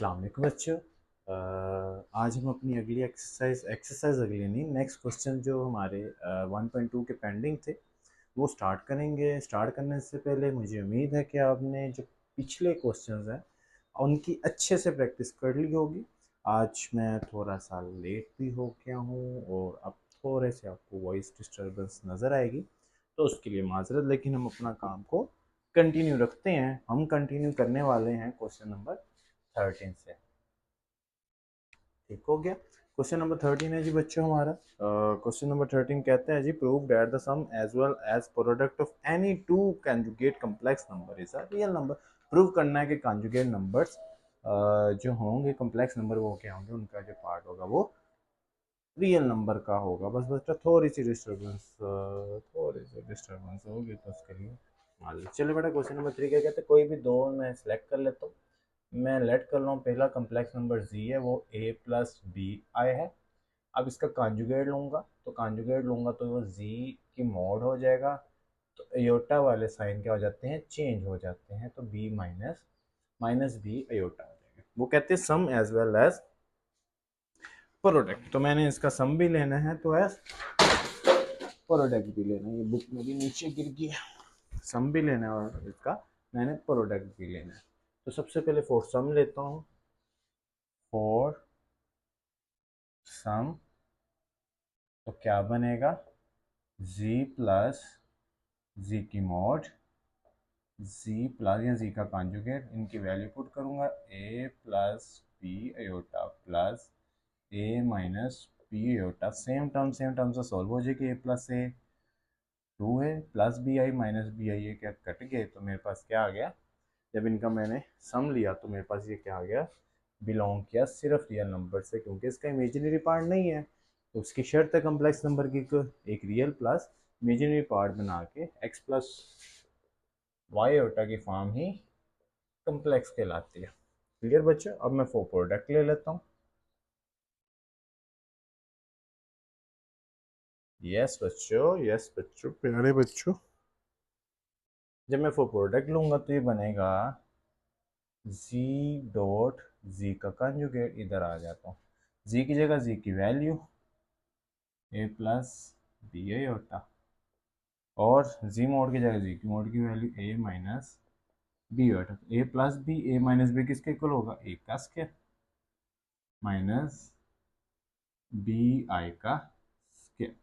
अस्सलाम वालेकुम बच्चों। आज हम अपनी अगली एक्सरसाइज अगली नहीं, नेक्स्ट क्वेश्चन जो हमारे 1.2 के पेंडिंग थे वो स्टार्ट करेंगे। स्टार्ट करने से पहले मुझे उम्मीद है कि आपने जो पिछले क्वेश्चंस हैं उनकी अच्छे से प्रैक्टिस कर ली होगी। आज मैं थोड़ा सा लेट भी हो गया हूँ और अब थोड़े से आपको वॉइस डिस्टर्बेंस नज़र आएगी, तो उसके लिए माजरत, लेकिन हम अपना काम को कंटिन्यू रखते हैं। हम कंटिन्यू करने वाले हैं क्वेश्चन नंबर 13 से। ठीक हो गया। क्वेश्चन नंबर 13 है जी बच्चों हमारा। क्वेश्चन नंबर 13 कहते हैं जी, prove that the sum as well as product of any two conjugate complex number is a real number. Prove करना है कि कंजुगेट नंबर्स जो होंगे कम्प्लेक्स नंबर, वो क्या होंगे, उनका जो पार्ट होगा वो रियल नंबर का होगा। बस बच्चा थोड़ी सी डिस्टर्बेंस होगी तो उसके लिए मान लो। चलिए बेटा, क्वेश्चन नंबर 3 क्या कहते हैं, कोई भी दो मैं सिलेक्ट कर लेता हूँ। मैं लेट कर रहा हूँ, पहला कम्प्लेक्स नंबर जी है, वो ए प्लस बी आई है। अब इसका कॉन्जुगेट लूँगा, तो कॉन्जुगेट लूँगा तो वो जी की मॉड हो जाएगा। तो एयोटा वाले साइन क्या हो जाते हैं, चेंज हो जाते हैं, तो B minus minus B iota हो जाएगा। वो कहते हैं sum as well as product, तो मैंने इसका सम भी लेना है तो एज प्रोडक्ट भी लेना है। ये बुक मेरी नीचे गिर गई। सम भी लेना है और इसका मैंने प्रोडक्ट भी लेना है। तो सबसे पहले फॉर सम लेता हूँ। फॉर सम तो क्या बनेगा, z प्लस z की मॉड, z प्लस या z का कॉन्जुगेट, इनकी वैल्यू पुट करूंगा, a plus B iota plus a minus B iota. Same term से सॉल्व हो जाएगी। a प्लस ए 2 है, plus B i minus B i, ये क्या कट गए, तो मेरे पास क्या आ गया, जब इनका मैंने सम लिया तो मेरे पास ये क्या आ गया, बिलोंग किया सिर्फ रियल नंबर से, क्योंकि इसका इमेजिनरी पार्ट नहीं है। तो उसकी शर्त है कम्प्लेक्स नंबर की एक रियल प्लस इमेजिनरी पार्ट बना के एक्स प्लस वाई ओटा की फॉर्म ही कम्प्लेक्स कहलाती है। क्लियर बच्चों। अब मैं फोर प्रोडक्ट ले लेता हूँ। यस बच्चों, प्यारे बच्चों, जब मैं फोर प्रोडक्ट लूंगा तो ये बनेगा z डॉट z का कंजुगेट। इधर आ जाता हूँ, z की जगह z की वैल्यू a प्लस बी ए होता, और z मोड की जगह z की मोड की वैल्यू a माइनस बी होता। a plus B, a minus B किसके इक्वल होगा, a का स्क्वायर माइनस बी आई का स्क्वायर।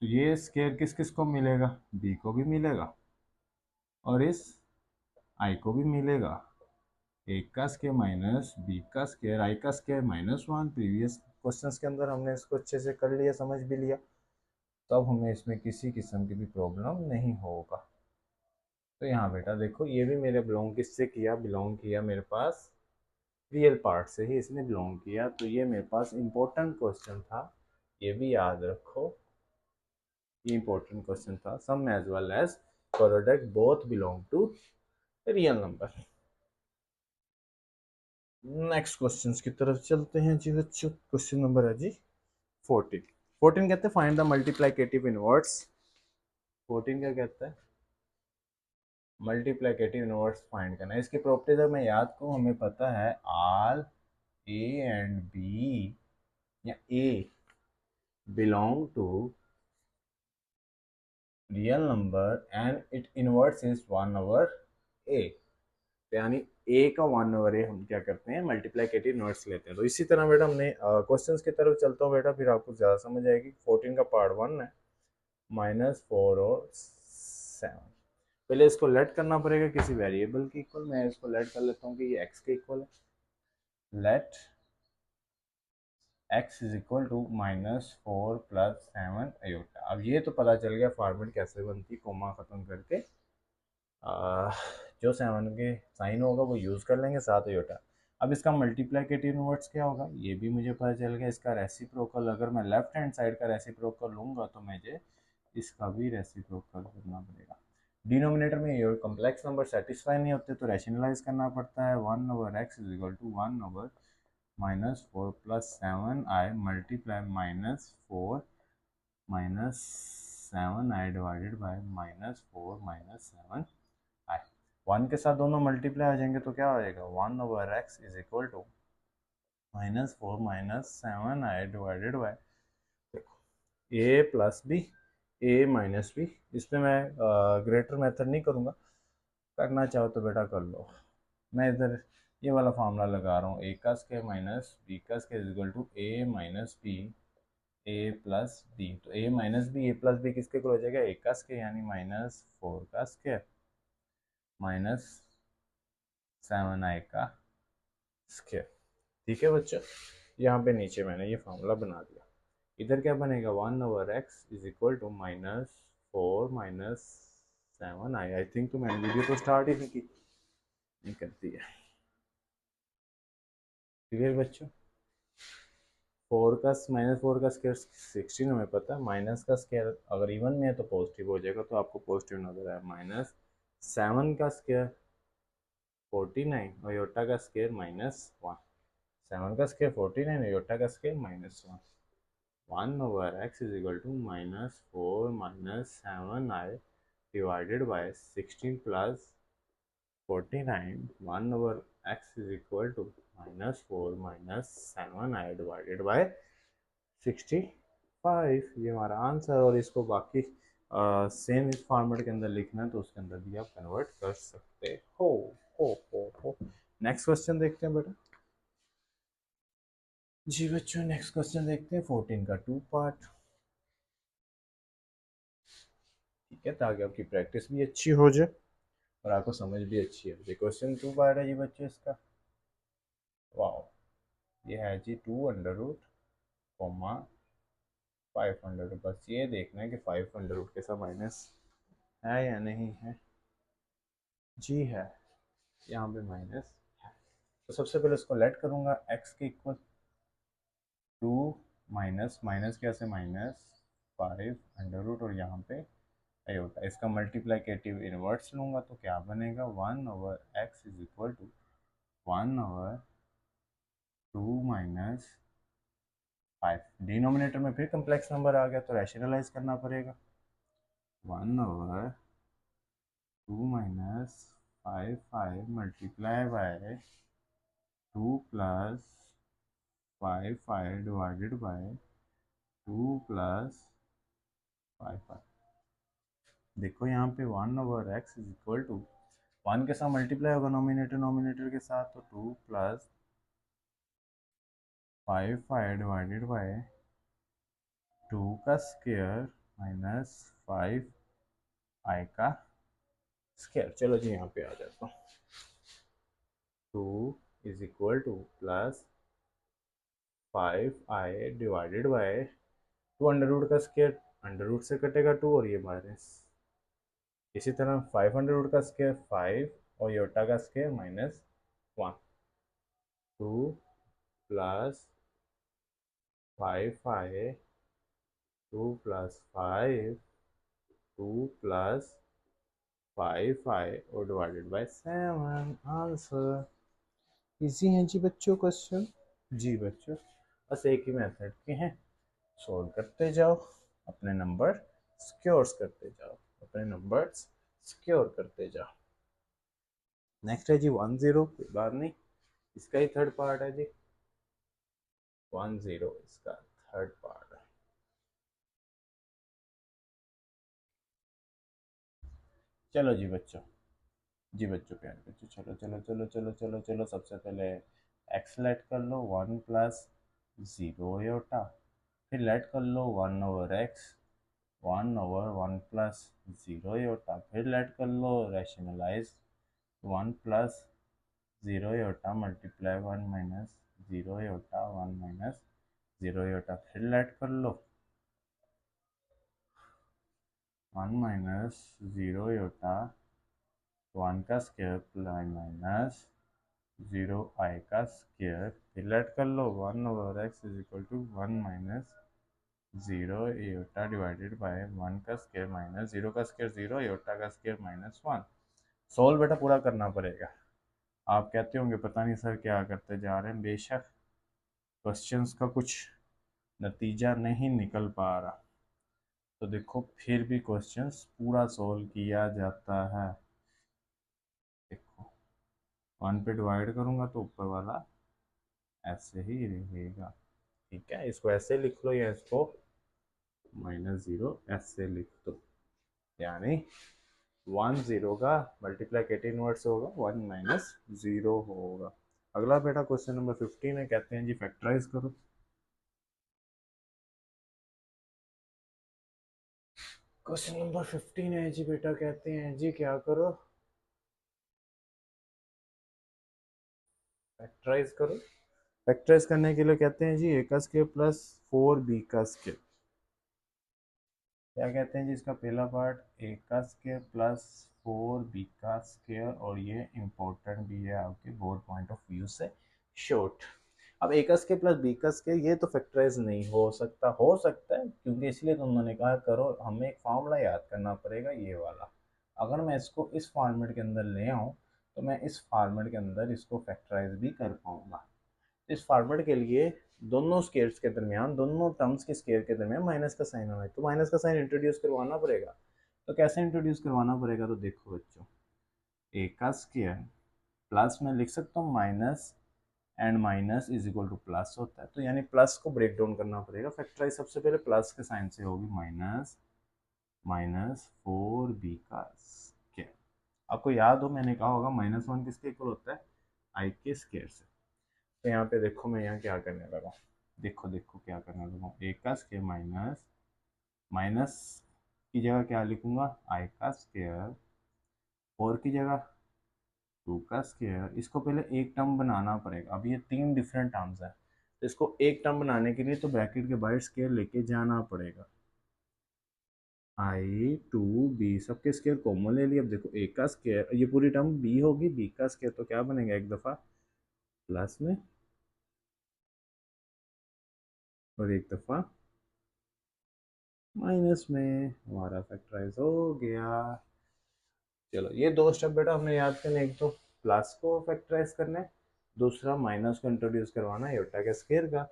तो ये स्क्वायर किस किस को मिलेगा, b को भी मिलेगा और इस i को भी मिलेगा। a का स्क्वायर माइनस बी का स्क्वायर, i का स्क्वायर -1। प्रीवियस क्वेश्चंस के अंदर हमने इसको अच्छे से कर लिया, समझ भी लिया, तो अब हमें इसमें किसी किस्म की भी प्रॉब्लम नहीं होगा। तो यहाँ बेटा देखो, ये भी मेरे बिलोंग किससे किया, बिलोंग किया मेरे पास रियल पार्ट से ही इसने बिलोंग किया। तो ये मेरे पास इम्पोर्टेंट क्वेश्चन था, ये भी याद रखो, ये इम्पोर्टेंट क्वेश्चन था। Sum as well as product both belong to real number. Next question की तरफ चलते हैं जी बच्चों। क्वेश्चन नंबर है जी 14। 14 कहते हैं फाइंड द मल्टीप्लिकेटिव इनवर्ट्स। 14 क्या कहता है, मल्टीप्लिकेटिव इनवर्स फाइंड करना है। इसकी प्रॉपर्टीज अगर मैं याद करूँ, हमें पता है आल ए एंड बी या A belong to real number and it inverse is 1/a। यानी ए का 1/a हम क्या करते हैं, मल्टीप्लिकेटिव इनवर्स लेते हैं। तो इसी तरह बेटा हमने क्वेश्चंस की तरफ चलता हूँ बेटा, फिर आपको ज़्यादा समझ आएगी। 14 का पार्ट 1 है, -4 और 7। पहले इसको लेट करना पड़ेगा किसी वेरिएबल के इक्वल। मैं इसको लेट कर लेता हूँ कि ये x के इक्वल है। Let x is equal to -4 + 7 iota. अब ये तो पता चल गया फॉर्मेट कैसे बनती, कोमा ख़त्म करके जो 7 के साइन होगा वो यूज़ कर लेंगे, 7 अयोटा। अब इसका मल्टीप्लिकेटिव इनवर्स क्या होगा, ये भी मुझे पता चल गया। इसका रेसिप्रोकल, अगर मैं लेफ्ट हैंड साइड का रेसिप्रोकल लूँगा तो मुझे इसका भी रेसिप्रोकल करना पड़ेगा। डिनोमिनेटर में ये कम्प्लेक्स नंबर सेटिस्फाई नहीं होते तो रैशनलाइज करना पड़ता है। 1/x is equal to 1/-4 + 7i multiply -4 -7i divided by -4 - 7i। One के साथ दोनों मल्टीप्लाई आ जाएंगे तो क्या हो जाएगा, 1/x is equal to -4 -7i divided by, A plus B, A minus B. इसमें मैं ग्रेटर मेथड नहीं करूँगा, करना चाहो तो बेटा कर लो। मैं इधर ये वाला फार्मूला लगा रहा हूँ, ए का स्क्वायर माइनस बी का square equal to A minus B A plus B. तो A minus B A plus B किसके इक्वल हो जाएगा, ए का स्क्वायर यानी -4 का स्क्वायर -7i का स्क्वायर। ठीक है बच्चों, यहाँ पे नीचे मैंने ये फार्मूला बना दिया। इधर क्या बनेगा, 1/x is equal to -4 -7i। I think तो मैंने वीडियो तो स्टार्ट ही नहीं की, नहीं करती है। क्लियर बच्चों, -4 का स्क्वायर 16 हमें पता है, माइनस का स्क्वायर अगर इवन में है तो पॉजिटिव हो जाएगा, तो आपको पॉजिटिव नजर आया। -7 का स्क्वायर 49 और योटा का स्क्वायर -1। 7 का स्क्वायर 49 और योटा का square -1। 1/x is equal to -4 -7i divided by 16 plus 49। 1/x is equal to -4 -7i divided by 65। ये हमारा आंसर। और इसको बाकी सेम इस फॉर्मेट के अंदर लिखना है तो उसके अंदर भी आप कन्वर्ट कर सकते हो। हो नेक्स्ट क्वेश्चन देखते हैं बेटा। जी बच्चों, नेक्स्ट क्वेश्चन देखते हैं 14 का 2 पार्ट। ठीक है, ताकि आपकी प्रैक्टिस भी अच्छी हो जाए और आपको समझ भी अच्छी है। ये क्वेश्चन 2 पार्ट है जी बच्चों इसका। वाह, ये है जी 2 under root comma 5 under root. बस ये देखना है कि 5 अंडर रूट के साथ माइनस है या नहीं है। जी है, यहाँ पे माइनस है। तो सबसे पहले इसको लेट करूंगा x के इक्वल 2 माइनस माइनस क्या से -5 अंडर रूट और यहाँ पे आयोटा। इसका मल्टीप्लाइकेटिव इनवर्ट्स लूंगा तो क्या बनेगा, 1/x is equal to 1/2 minus 5। Denominator में फिर कम्प्लेक्स नंबर आ गया तो रैशनलाइज करना पड़ेगा। 1/2 minus 5 multiply by 2 plus 5 divided by 2 plus 5। देखो यहाँ पे 1/x इज इक्वल टू 1 के साथ मल्टीप्लाई होगा नॉमिनेटर नॉमिनेटर के साथ, तो 2 प्लस 5 डिवाइडेड बाय 2 का स्क्वायर माइनस 5i का स्क्वायर। चलो जी यहाँ पे आ जाता हूँ। 2 is equal to plus 5i divided by 2 under root का स्क्वायर, अंडर रूट से कटेगा 2 और ये माइनस। इसी तरह 5 अंडर रूट का स्क्वायर 5 और योटा का square -1। 2 plus 5i 2 plus 5 2 plus 5i और डिवाइडेड बाय 7। आंसर इजी है जी बच्चों क्वेश्चन। जी बच्चों, बस एक ही मेथड के हैं, सॉल्व करते जाओ, अपने नंबर सिक्योर करते जाओ, अपने नंबर्स सिक्योर करते जाओ। नेक्स्ट है जी 10, कोई बात नहीं, इसका ही थर्ड पार्ट है जी। 10 इसका थर्ड पार्ट है। चलो जी बच्चों, जी बच्चों प्यार बच्चों, चलो चलो चलो चलो चलो चलो, सबसे पहले एक्स लेट कर लो 1 प्लस 0 योटा, फिर लेट कर लो 1/x 1/1 प्लस 0 योटा, फिर लेट कर लो rationalize 1 plus 0 iota multiply 1 minus 0 iota 1 minus 0 iota, फिर लेट कर लो 1 माइनस 0 योटा 1 का स्क्वायर माइनस 0i का स्क्वायर, फिर लेट कर लो 1/x is equal to 1 minus 0 iota divided by 1 का स्क्वायर माइनस 0 का स्क्वायर 0 योटा का स्क्वायर -1। सोल्व बेटा पूरा करना पड़ेगा। आप कहते होंगे पता नहीं सर क्या करते जा रहे हैं, बेशक क्वेश्चंस का कुछ नतीजा नहीं निकल पा रहा तो देखो फिर भी क्वेश्चंस पूरा सोल्व किया जाता है। 1 पे डिवाइड करूँगा तो ऊपर वाला ऐसे ही रहेगा। ठीक है, इसको ऐसे लिख लो या इसको -0 ऐसे लिख दो, यानी 1 0 का मल्टीप्लाइकेटिव इनवर्स होगा 1 - 0 होगा। अगला बेटा क्वेश्चन नंबर 15 है, कहते हैं जी फैक्टराइज करो। क्वेश्चन नंबर 15 है जी बेटा, कहते हैं जी क्या करो, फैक्टराइज करो। फैक्टराइज करने के लिए कहते हैं जी ए का स्क्वायर प्लस 4b का स्क्वायर। क्या कहते हैं जी इसका पहला पार्ट ए का स्क्वायर प्लस 4b का स्क्वायर, और ये इम्पोर्टेंट भी है आपके बोर्ड पॉइंट ऑफ व्यू से शॉर्ट। अब ए का स्क्वायर प्लस बी का स्क्वायर ये तो फैक्टराइज नहीं हो सकता है क्योंकि इसलिए तो उन्होंने कहा करो, हमें एक फार्मूला याद करना पड़ेगा ये वाला। अगर मैं इसको इस फॉर्मेट के अंदर ले आऊँ तो मैं इस फॉर्मेट के अंदर इसको फैक्टराइज भी कर पाऊंगा। इस फॉर्मेट के लिए दोनों स्केयर्स के दरमियान, दोनों टर्म्स के स्केयर के दरमियान माइनस का साइन होना है, तो माइनस का साइन इंट्रोड्यूस करवाना पड़ेगा। तो कैसे इंट्रोड्यूस करवाना पड़ेगा, तो देखो बच्चों, ए का स्केयर प्लस में लिख सकता हूँ minus, and minus is equal to plus होता है, तो यानी प्लस को ब्रेक डाउन करना पड़ेगा। फैक्टराइज सबसे पहले प्लस के साइन से होगी, -4b का स्केयर। आपको याद हो मैंने कहा होगा -1 किसके इक्वल होता है, आई के स्केयर से। तो यहाँ पे देखो मैं यहाँ क्या करने लगा, देखो देखो क्या करने लगा, ए का स्केयर माइनस, माइनस की जगह क्या लिखूंगा, आई का स्केयर, और की जगह 2 का स्केयर। इसको पहले एक टर्म बनाना पड़ेगा, अब ये 3 डिफरेंट टर्म्स है, तो इसको एक टर्म बनाने के लिए तो ब्रैकेट के बाहर स्केयर लेके जाना पड़ेगा। i 2b सबके स्केयर कॉमन ले लिया। अब देखो ए का स्केयर, ये पूरी टर्म b होगी, b का स्केयर तो क्या बनेगा, एक दफ़ा प्लस में और एक दफ़ा माइनस में, हमारा फैक्टराइज हो गया। चलो ये दो स्टेप बेटा हमने याद करने, एक तो प्लस को फैक्टराइज करना है, दूसरा माइनस को इंट्रोड्यूस करवाना है योटा के स्केयर का,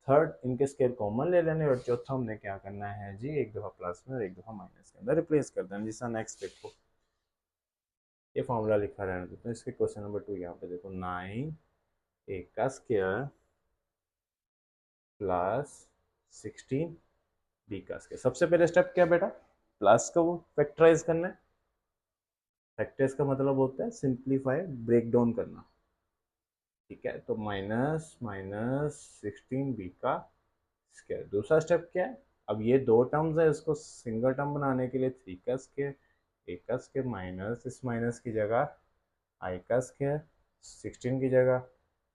थर्ड इनके स्केयर कॉमन ले लेने, और चौथा हमने क्या करना है जी, एक दफ़ा प्लस में और एक दफ़ा माइनस के अंदर रिप्लेस कर देना। जिसका नेक्स्ट देखो, ये फॉर्मूला लिखा रहने देते हैं, इसके क्वेश्चन नंबर 2 यहाँ पे देखो, 9 ए का स्केयर प्लस 16 बी का स्केयर। सबसे पहले स्टेप क्या बेटा, प्लस को फैक्टराइज करना है। फैक्टर्स का मतलब होता है सिंप्लीफाई, ब्रेक डाउन करना। ठीक है, तो -16b का स्क्वायर। दूसरा स्टेप क्या है, अब ये दो टर्म्स है, इसको सिंगल टर्म बनाने के लिए 3 का स्क्वायर, ए का स्क्वायर माइनस इस माइनस की जगह आई का स्क्वायर, 16 की जगह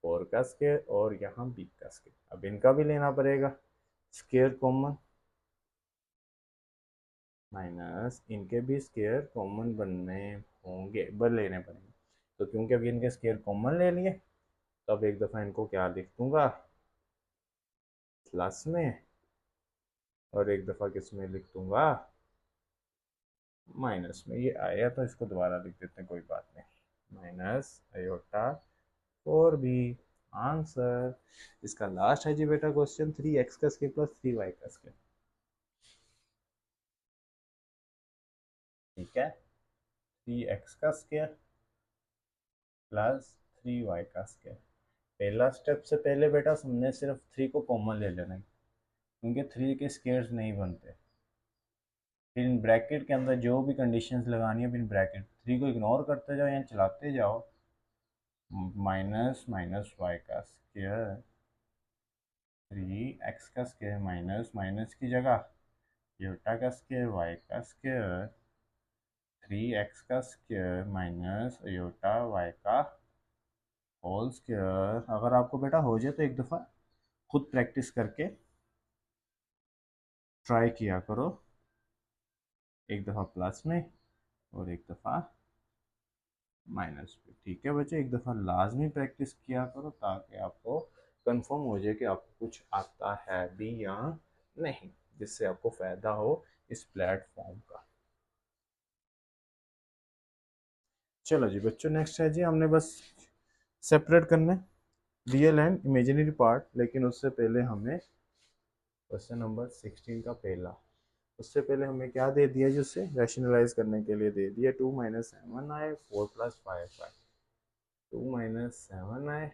4 का स्क्वायर, और यहाँ बी का स्क्वायर। अब इनका भी लेना पड़ेगा स्क्वायर कॉमन, माइनस इनके भी स्क्वायर कॉमन बनने होंगे, लेने पड़ेंगे। तो क्योंकि अभी इनके स्क्वायर कॉमन ले लिए, तो अब एक दफ़ा इनको क्या लिख दूंगा, प्लस में, और एक दफ़ा किस में लिख दूंगा, माइनस में। ये आया तो इसको दोबारा लिख देते हैं, कोई बात नहीं, माइनस आयोटा 4b। आंसर इसका लास्ट है जी बेटा क्वेश्चन, 3x का स्क्वायर प्लस 3y का स्क्वायर। ठीक है, 3x का स्क्वायर प्लस 3y का स्क्वायर। पहला स्टेप से पहले बेटा हमने सिर्फ 3 को कॉमन ले लेना है, क्योंकि 3 के स्क्वायर्स नहीं बनते। फिर इन ब्रैकेट के अंदर जो भी कंडीशंस लगानी है, फिर ब्रैकेट 3 को इग्नोर करते जाओ या चलाते जाओ, माइनस माइनस वाई का स्क्वायर, 3x का स्क्वायर माइनस माइनस की जगह योटा का स्क्वायर, वाई का स्क्वायर, 3x का स्क्वायर माइनस योटा वाई का होल स्क्वायर। अगर आपको बेटा हो जाए तो एक दफ़ा खुद प्रैक्टिस करके ट्राई किया करो, एक दफ़ा प्लस में और एक दफ़ा माइनस पे। ठीक है बच्चे, एक दफ़ा लाजमी प्रैक्टिस किया करो ताकि आपको कंफर्म हो जाए कि आपको कुछ आता है भी या नहीं, जिससे आपको फ़ायदा हो इस प्लेटफॉर्म का। चलो जी बच्चों, नेक्स्ट है जी, हमने बस सेपरेट करना है रियल एंड इमेजिनरी पार्ट, लेकिन उससे पहले हमें क्वेश्चन नंबर 16 का पहला, उससे पहले हमें क्या दे दिया जी, उससे रैशनलाइज करने के लिए दे दिया 2 - 7i 4 + 5i। 2 minus 7i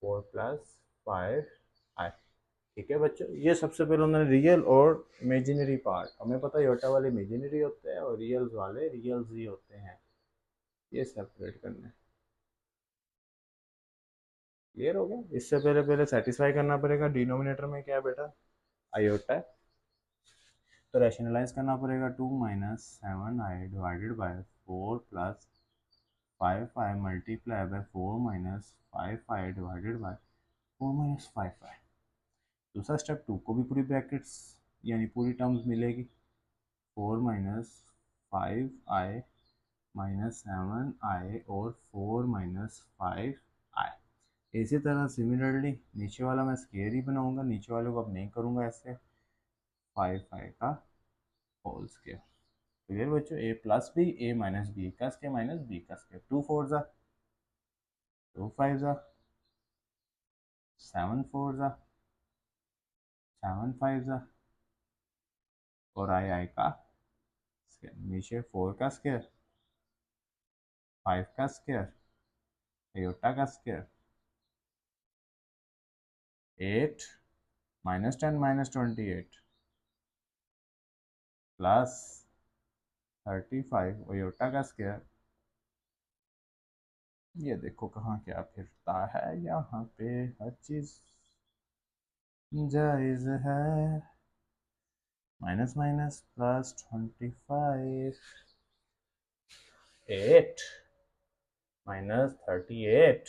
4 plus 5i। ठीक है बच्चों, ये सबसे पहले उन्होंने रियल और इमेजिनरी पार्ट, हमें पता है योटा वाले इमेजिनरी होते हैं और रियल्स वाले रियल्स ही होते हैं, ये सेपरेट करना है। क्लियर हो गया? इससे पहले पहले सेटिस्फाई करना पड़ेगा डिनोमिनेटर में क्या है बेटा, आयोटा है, तो रैशनलाइज करना पड़ेगा 2 minus 7i divided by 4 plus 5i multiply by 4 minus 5i divided by 4 minus 5i। दूसरा स्टेप 2 को भी पूरी ब्रैकेट्स यानी पूरी टर्म्स मिलेगी, 4 माइनस 5i माइनस 7i और 4 माइनस 5i। इसी तरह सिमिलरली नीचे वाला मैं स्केयर ही बनाऊंगा, नीचे वाले को अब नहीं करूंगा ऐसे, 5i का होल स्केयर। क्लियर बच्चों, A plus B A minus B का स्केयर माइनस बी का स्केयर, 2 4 जा 2 5 जा 7 4 जा 7 5 जा और आई का स्केयर, नीचे 4 का स्केयर 5 का स्केयर आयोटा का square 8 minus 10 minus 28 plus 35 iota का स्केयर। ये देखो कहाँ क्या फिरता है, यहाँ पे हर चीज जायज है। Minus minus plus 25 8 minus 38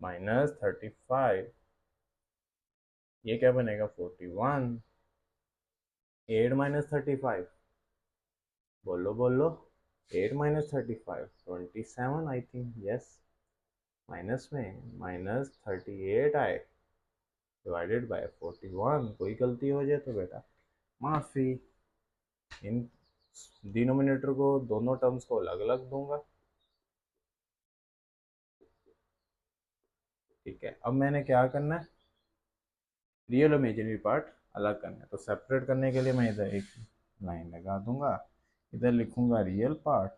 minus 35, ये क्या बनेगा 41। 8 माइनस 35, बोलो बोलो, 8 minus 35 27 I think, yes. Minus में माइनस 38 आए डिवाइडेड बाय 41, कोई गलती हो जाए तो बेटा माफ़ी। इन डिनोमिनेटर को दोनों टर्म्स को अलग अलग दूंगा। ठीक है, अब मैंने क्या करना है, रियल और इमेजिनरी पार्ट अलग करना है, तो सेपरेट करने के लिए मैं इधर एक लाइन लगा दूंगा, इधर लिखूंगा रियल पार्ट।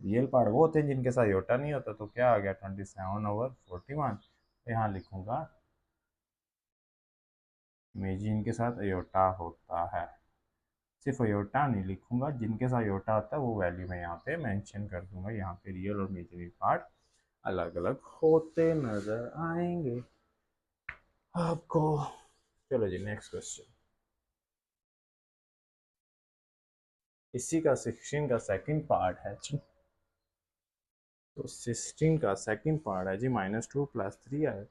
रियल पार्ट वो होते हैं जिनके साथ योटा नहीं होता, तो क्या आ गया 27/41। यहाँ लिखूंगा इमेजिन के साथ अयोटा होता है, सिर्फ अयोटा नहीं लिखूंगा, जिनके साथ अयोटा होता है वो वैल्यू मैं यहाँ पे मेंशन कर दूंगा। यहाँ पे रियल और इमेजिनरी पार्ट अलग अलग होते नजर आएंगे आपको। चलो जी नेक्स्ट क्वेश्चन, इसी का 16 का सेकंड पार्ट है जी। तो 16 का सेकंड पार्ट है जी, -2 + 3 है।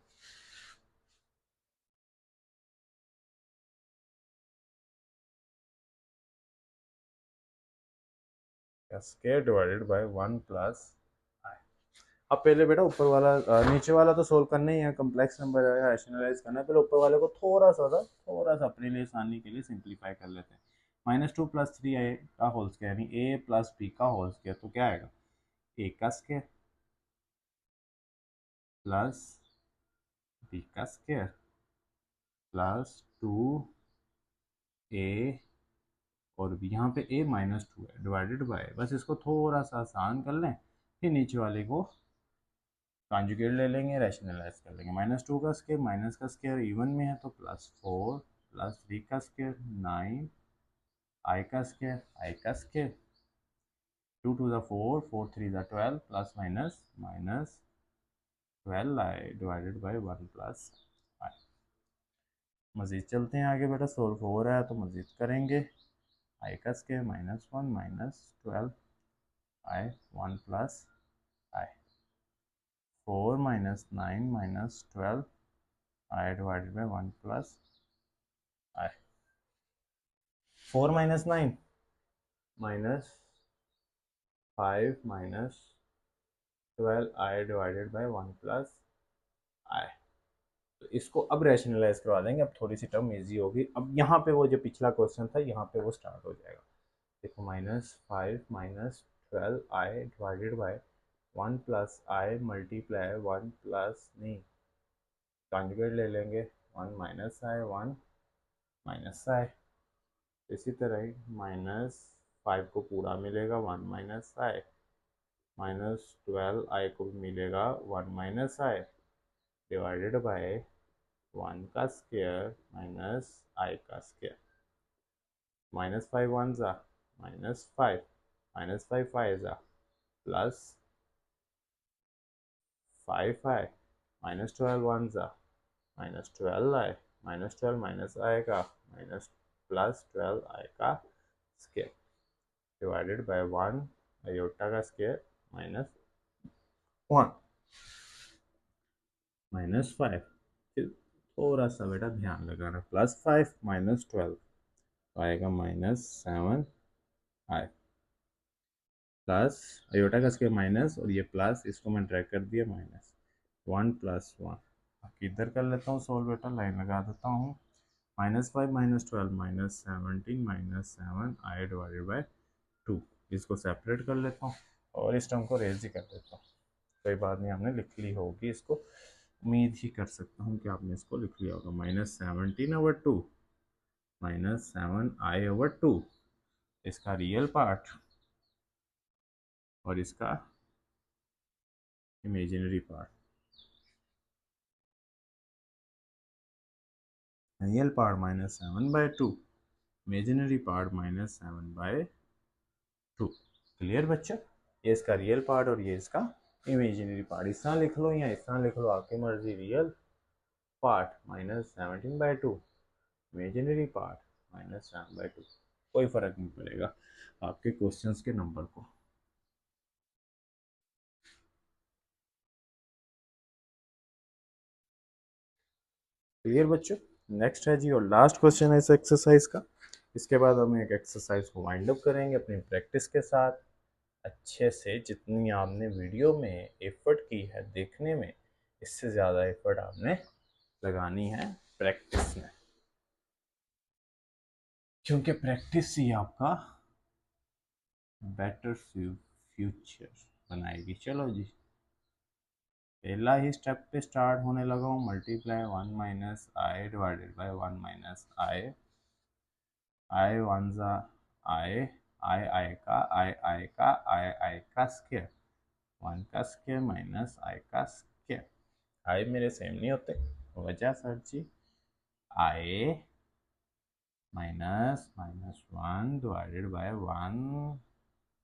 स्केयर डिवाइडेड बाय 1 प्लस आई। अब पहले बेटा ऊपर वाला नीचे वाला तो सोल्व करना ही है, कम्प्लेक्स नंबर है, रैशनलाइज करना है। पहले ऊपर वाले को थोड़ा सा अपने लिए आसानी के लिए सिंप्लीफाई कर लेते हैं। -2 + 3a का होल स्केयर यानी a प्लस बी का होल स्केयर, तो क्या आएगा a का स्केयर प्लस बी का स्केयर प्लस 2a और यहाँ पे a -2 है डिवाइडेड बाय, बस इसको थोड़ा सा आसान कर लें, फिर नीचे वाले को कॉन्जुगेट ले लेंगे, रैशनलाइज कर लेंगे। -2 का स्केयर माइनस का स्केयर इवन में है तो +4 प्लस 3 का स्केयर 9 आई का स्केयर आई का square 2 2 4 4 3 12 plus minus minus 12 i divided by 1 plus i. मज़ीद चलते हैं आगे बेटा, सोल्व हो रहा है तो मज़ीद करेंगे। आई का square -1 -12 i 1 plus i 4 -9 -12 i divided by 1 plus i. 4 - 9 -5 -12 i divided by 1 plus i. तो इसको अब रैशनलाइज करवा देंगे, अब थोड़ी सी टर्म इजी होगी। अब यहाँ पे वो जो पिछला क्वेश्चन था यहाँ पे वो स्टार्ट हो जाएगा। देखो -5 -12 i divided by 1 plus i multiply 1 plus नहीं कॉन्जुगेट ले लेंगे 1 माइनस आई 1 माइनस आई। इसी तरह ही -5 को पूरा मिलेगा 1 माइनस आई -12i को भी मिलेगा 1 - i डिवाइडेड बाय 1 का स्क्वायर माइनस i का स्क्वायर। -5 1 जा -5, -5 5 जा +5i, -12 1 जा -12i, -12 माइनस आएगा माइनस +12i का स्क्वायर डिवाइडेड बाय 1 आयोटा का स्क्वायर -1 -5। फिर थोड़ा सा बेटा ध्यान लगाना, +5 -12 तो आएगा -7i प्लस आयोटा का स्क्वायर माइनस और ये प्लस, इसको मैं ड्रैग कर दिया -1 + 1। अब इधर कर लेता हूँ सोल्व बेटा, लाइन लगा देता हूँ। -5 -12 -17 -7i डिवाइडेड बाय 2। इसको सेपरेट कर लेता हूँ और इस टर्म को रेज ही कर देता हूँ। कोई बात नहीं, आपने लिख ली होगी इसको, उम्मीद ही कर सकता हूँ कि आपने इसको लिख लिया होगा। -17/2 -7i/2 इसका रियल पार्ट और इसका imaginary part. Real part -7/2, imaginary part -7/2। Clear बच्चा? ये इसका रियल पार्ट और ये इसका इमेजिनरी पार्ट। इस तरह लिख लो या इस तरह लिख लो, आपकी मर्जी। रियल पार्ट -17/2, इमेजिनरी पार्ट -7/2, कोई फर्क नहीं पड़ेगा आपके क्वेश्चंस के नंबर को। क्लियर बच्चों? नेक्स्ट है जी और लास्ट क्वेश्चन है इस एक्सरसाइज का। इसके बाद हम एक एक्सरसाइज को वाइंड अप करेंगे अपनी प्रैक्टिस के साथ। अच्छे से जितनी आपने वीडियो में एफर्ट की है देखने में, इससे ज़्यादा एफर्ट आपने लगानी है प्रैक्टिस में, क्योंकि प्रैक्टिस ही आपका बेटर फ्यूचर बनाएगी। चलो जी, पहला ही स्टेप पे स्टार्ट होने लगा हूँ। Multiply 1 - i divided by 1 - i, i 1 जा i, i का i का स्क्वायर, 1 का स्क्वायर माइनस i का स्क्वायर। i मेरे सेम नहीं होते, वजह sir ji i -1 divided by 1,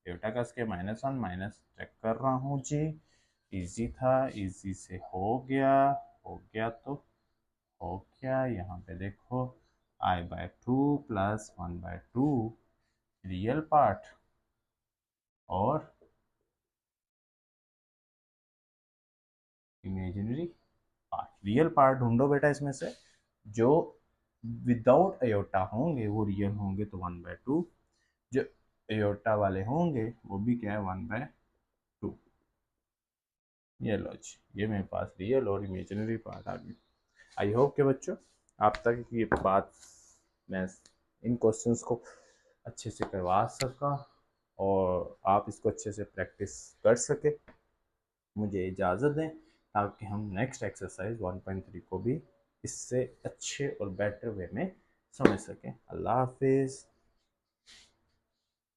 delta का स्क्वायर -1 माइनस चेक कर रहा हूँ जी। इजी था, इजी से हो गया तो हो गया। यहाँ पे देखो i/2 + 1/2 रियल पार्ट और इमेजिनरी पार्ट। रियल पार्ट ढूंढो बेटा इसमें से, जो विदाउट अयोटा होंगे वो रियल होंगे तो 1/2, जो अयोटा वाले होंगे वो भी क्या है 1/2। ये लो जी, ये मेरे पास रियल और इमेजिनरी पार्ट आ गई। आई होप के बच्चों आप तक ये बात, मैं इन क्वेश्चंस को अच्छे से करवा सका और आप इसको अच्छे से प्रैक्टिस कर सके। मुझे इजाज़त दें ताकि हम नेक्स्ट एक्सरसाइज 1.3 को भी इससे अच्छे और बेटर वे में समझ सकें। अल्लाह हाफिज़।